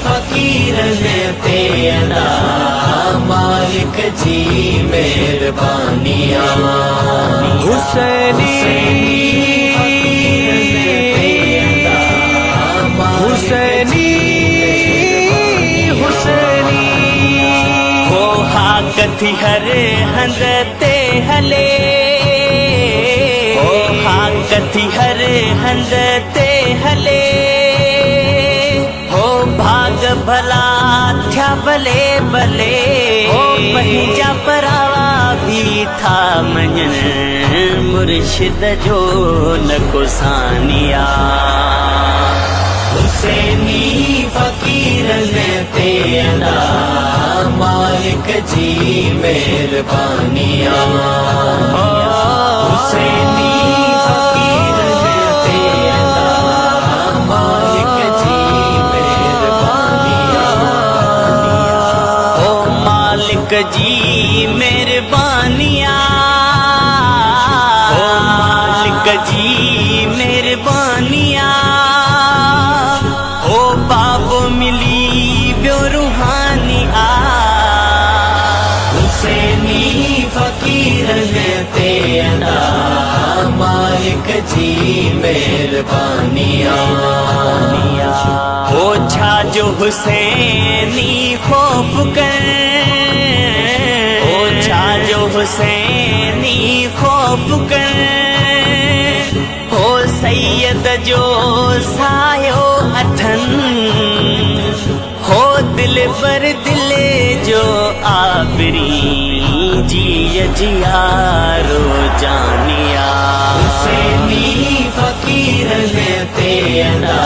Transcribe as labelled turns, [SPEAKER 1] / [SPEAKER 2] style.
[SPEAKER 1] फकीर ने तेरा मालिक जी मेहरबानियाँ।
[SPEAKER 2] हुसैनी हुसैनी हुसैनी
[SPEAKER 1] हो हा कथी हरे हंदते हले, हो हा कथी हरे हंदते हले, हो भाग भला थया भले भले, हो पंहिंजा परावा भी था मञन मुर्शिद जो न को सानिया। हुसैनी फकीर ने तेरा मालिक जी मेहरबानियाँ। हुसैनी फकीर ने तेरा मालिक जी मेहरबानियाँ। ओ मालिक जी मेहरबानियाँ, ओ मालिक जी मेहरबानियाँ। ओ बाबो मिली ब्यो रूहानी आ। हुसैनी फकीर ने तेरा मालिक जी मेहरबानियाँ। ओ छा जो हुसैनी खौफ कर, ओ छा जो हुसैनी खौफ कर, हो सैयद जो सायो अथन, हो दिल पर दिल जो आबरी जी जियारो जानिया। हुसैनी फकीर ने तेरा